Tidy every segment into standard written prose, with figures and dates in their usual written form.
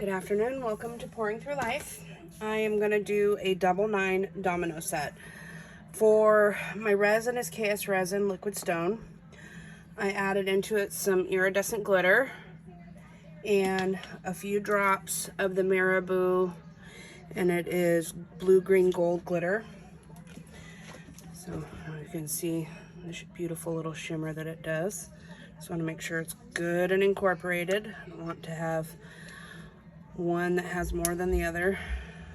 Good afternoon, welcome to Pouring Through Life. I am going to do a double 9 domino set. For my resin is KSResin liquid stone. I added into it some iridescent glitter and a few drops of the Marabou, and it is blue, green, gold glitter. So you can see this beautiful little shimmer that it does. Just want to make sure it's good and incorporated. I don't want to have one that has more than the other,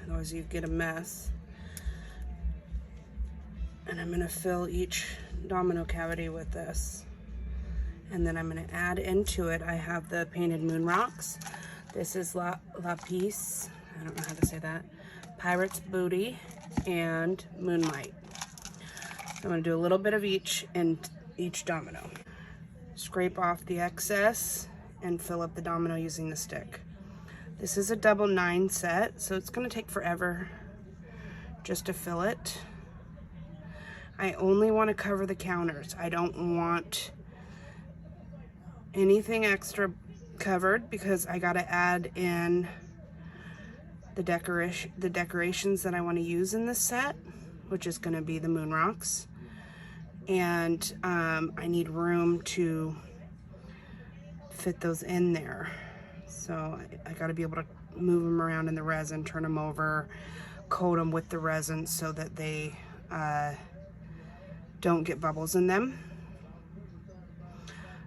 otherwise you get a mess. And I'm going to fill each domino cavity with this, and then I'm going to add into it. I have the painted moon rocks. This is lapis, I don't know how to say that, pirate's booty, and moonlight. So I'm going to do a little bit of each in each domino. Scrape off the excess and fill up the domino using the stick. This is a double 9 set, so it's going to take forever just to fill it. I only want to cover the counters. I don't want anything extra covered because I got to add in the decorations that I want to use in this set, which is going to be the moon rocks. And I need room to fit those in there. So I got to be able to move them around in the resin, turn them over, coat them with the resin so that they don't get bubbles in them.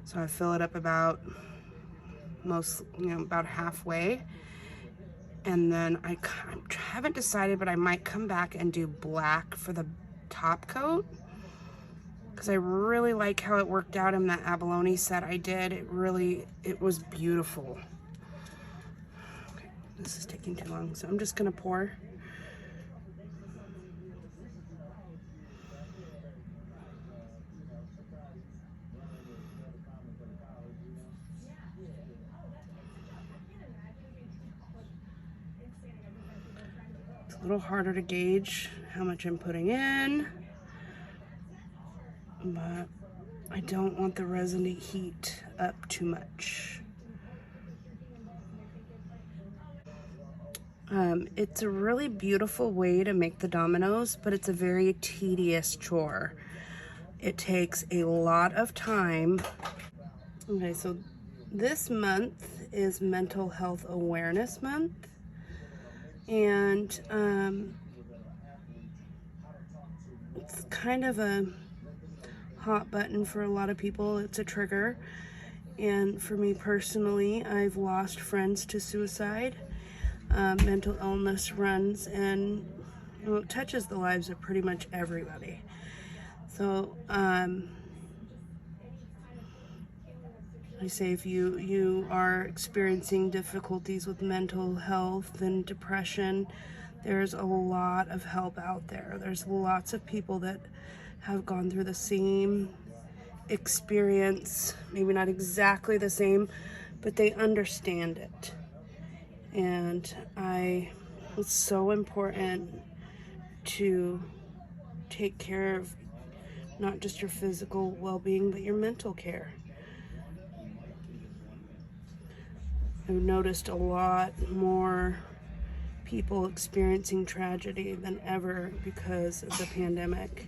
So I fill it up about about halfway, and then I haven't decided, but I might come back and do black for the top coat because I really like how it worked out in that abalone set I did. It was beautiful. This is taking too long, so I'm just gonna pour. It's a little harder to gauge how much I'm putting in, but I don't want the resin to heat up too much. It's a really beautiful way to make the dominoes, but it's a very tedious chore. It takes a lot of time. Okay, so this month is Mental Health Awareness Month, and it's kind of a hot button for a lot of people. It's a trigger, and for me personally, I've lost friends to suicide. Mental illness runs and it touches the lives of pretty much everybody. So I say if you are experiencing difficulties with mental health and depression, there's a lot of help out there. There's lots of people that have gone through the same experience, maybe not exactly the same, but they understand it. And it's so important to take care of not just your physical well-being, but your mental care. I've noticed a lot more people experiencing tragedy than ever because of the pandemic.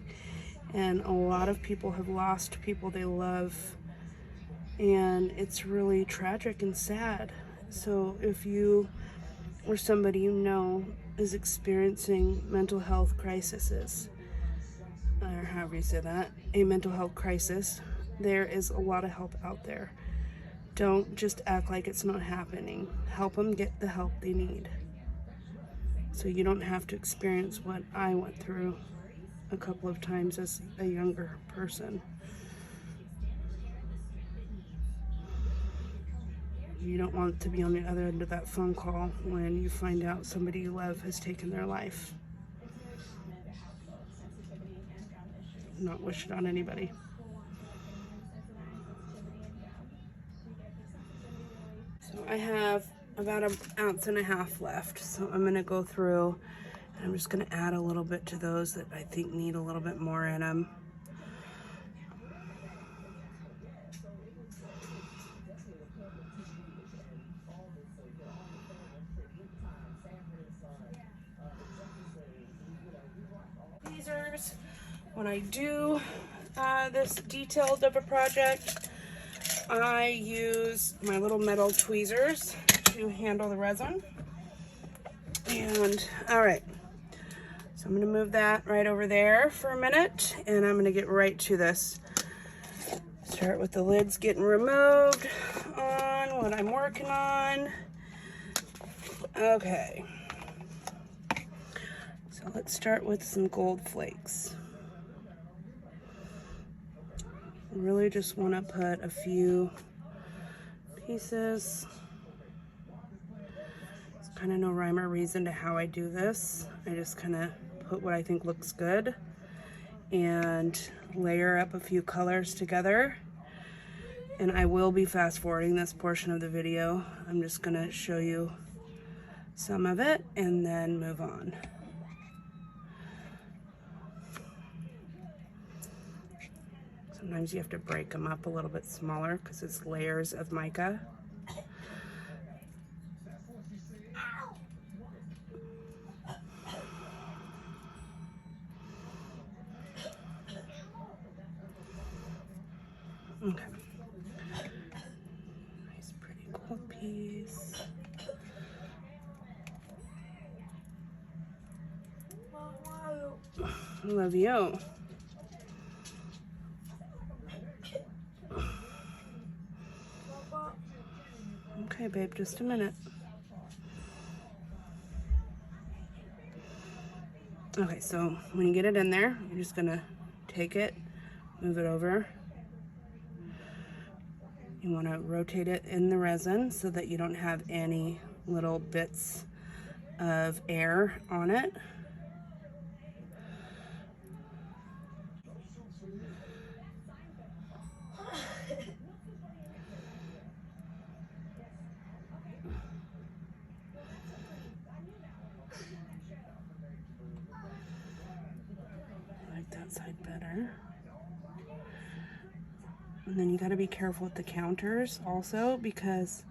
And a lot of people have lost people they love. And it's really tragic and sad. So if you or somebody you know is experiencing mental health crises, or however you say that, a mental health crisis, there is a lot of help out there. Don't just act like it's not happening. Help them get the help they need, so you don't have to experience what I went through a couple of times as a younger person. You don't want to be on the other end of that phone call when you find out somebody you love has taken their life. Not wish it on anybody. So I have about 1.5 ounces left. So I'm gonna go through and I'm just gonna add a little bit to those that I think need a little bit more in them. when I do this detailed of a project, I use my little metal tweezers to handle the resin. And all right, so I'm gonna move that right over there for a minute, and I'm gonna get right to this. Start with the lids getting removed on what I'm working on. Okay, so let's start with some gold flakes. Really just want to put a few pieces. There's kind of no rhyme or reason to how I do this. I just kind of put what I think looks good and layer up a few colors together. And I will be fast forwarding this portion of the video. I'm just going to show you some of it and then move on. Sometimes you have to break them up a little bit smaller because it's layers of mica. Okay. Nice pretty gold piece. Love you. Okay, babe, just a minute. Okay, so when you get it in there, you're just gonna take it, move it over. You wanna rotate it in the resin so that you don't have any little bits of air on it. That side better. And then you got to be careful with the counters also, because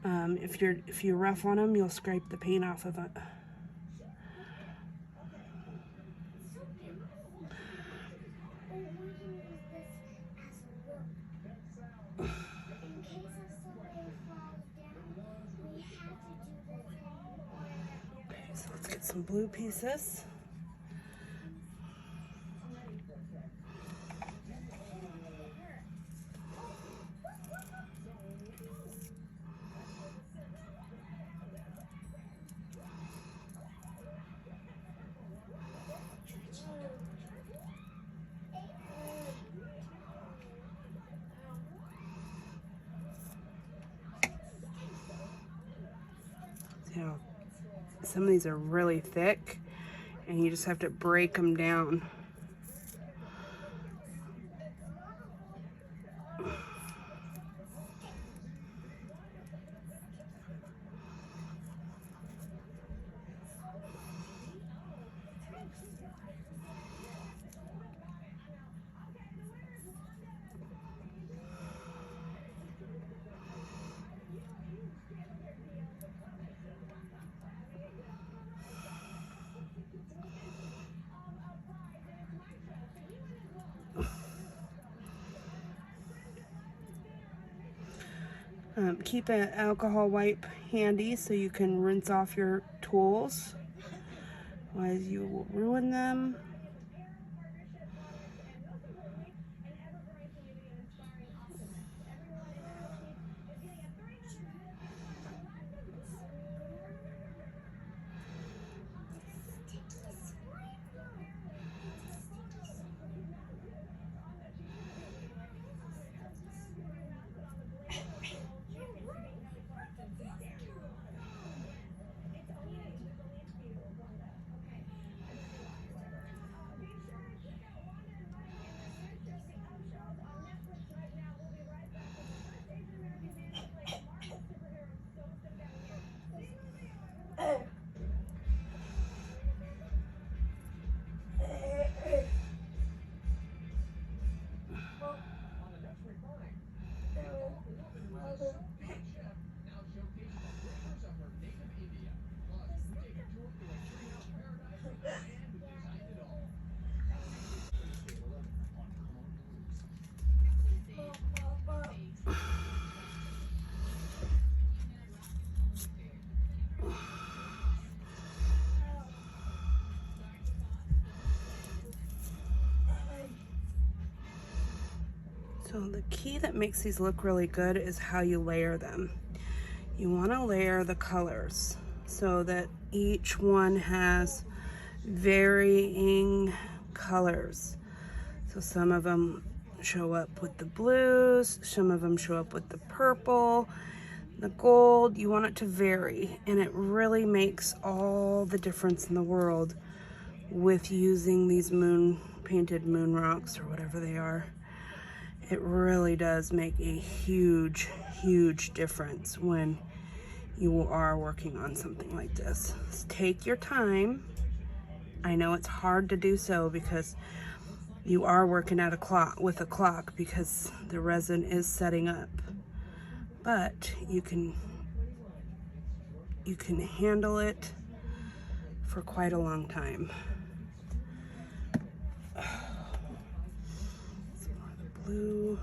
if you're rough on them, you'll scrape the paint off of it. Okay, so let's get some blue pieces. You know, some of these are really thick and you just have to break them down. Keep an alcohol wipe handy so you can rinse off your tools, otherwise you will ruin them. So the key that makes these look really good is how you layer them. You want to layer the colors so that each one has varying colors. So some of them show up with the blues, some of them show up with the purple, the gold. You want it to vary, and it really makes all the difference in the world with using these painted moon rocks or whatever they are. It really does make a huge, huge difference when you are working on something like this. Just take your time. I know it's hard to do so because you are working at with a clock because the resin is setting up, but you can handle it for quite a long time. Some more of the blue.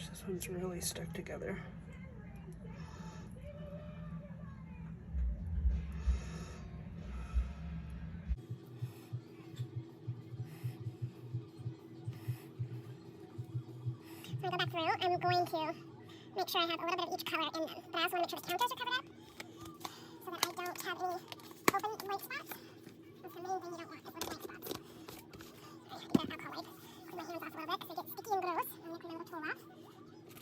This one's really stuck together. So I go back through, I'm going to make sure I have a little bit of each color in them. But I also want to make sure the counters are covered up so that I don't have any open white spots. That's the main thing you don't want is those white spots. Alright, I need that alcohol wipe. Clean my hands off a little bit because they get sticky and gross. I'm going to clean my little tool off.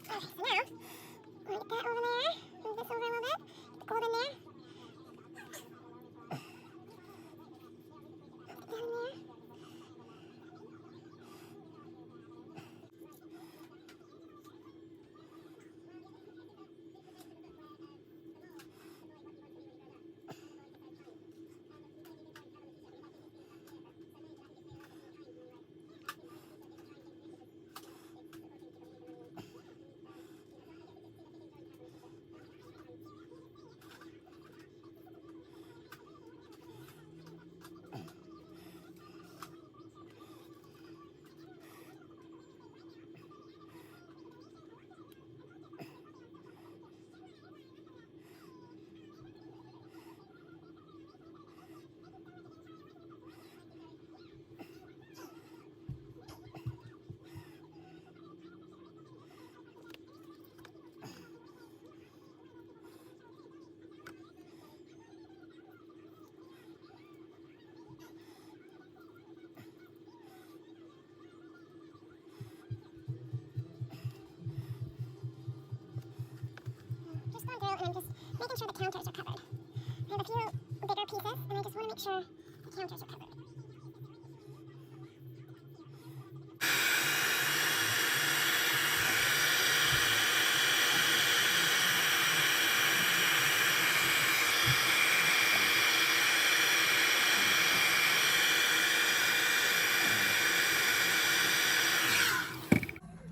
Okay, so now, I'm going to get that over there. Move this over a little bit. Get the gold in there. Get that in there. Just going through and I'm just making sure the counters are covered. I have a few bigger pieces and I just want to make sure the counters are covered.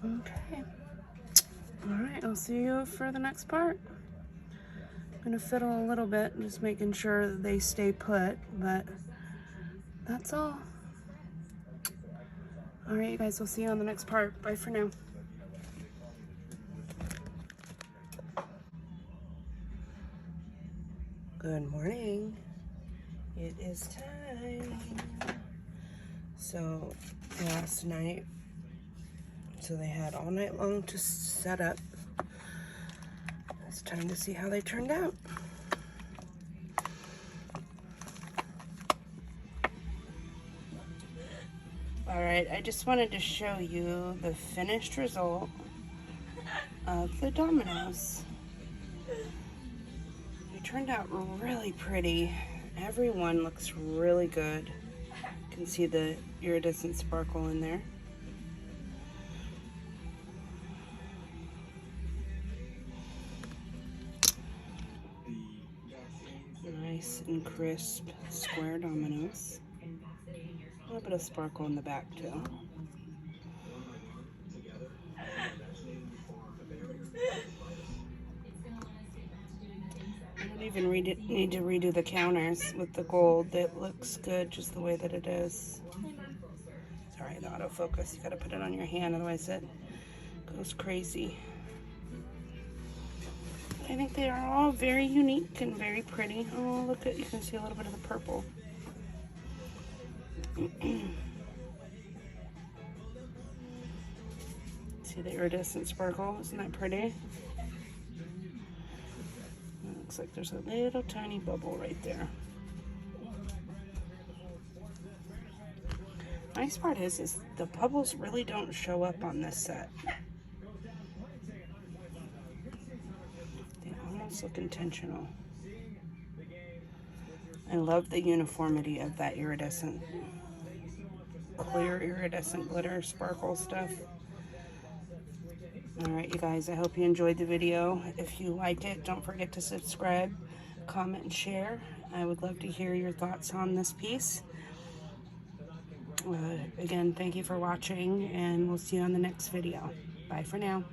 Okay. All right, I'll see you for the next part. gonna fiddle a little bit, just making sure that they stay put, but that's all. All right, you guys, we'll see you on the next part. Bye for now. Good morning. It is time. So last night, they had all night long to set up. It's time to see how they turned out. All right, I just wanted to show you the finished result of the Dominos. They turned out really pretty. Everyone looks really good. You can see the iridescent sparkle in there. Nice and crisp square dominoes. A little bit of sparkle in the back too. I don't even need to redo the counters with the gold. It looks good just the way that it is. Sorry, the autofocus. You gotta put it on your hand, otherwise it goes crazy. I think they are all very unique and very pretty. Oh, look at, you can see a little bit of the purple. See the iridescent sparkle? Isn't that pretty? It looks like there's a little tiny bubble right there. Nice part is the bubbles really don't show up on this set. They almost look intentional. I love the uniformity of that iridescent, clear iridescent glitter sparkle stuff. All right, you guys, I hope you enjoyed the video. If you liked it, don't forget to subscribe, comment, and share. I would love to hear your thoughts on this piece. Again, thank you for watching, and we'll see you on the next video. Bye for now.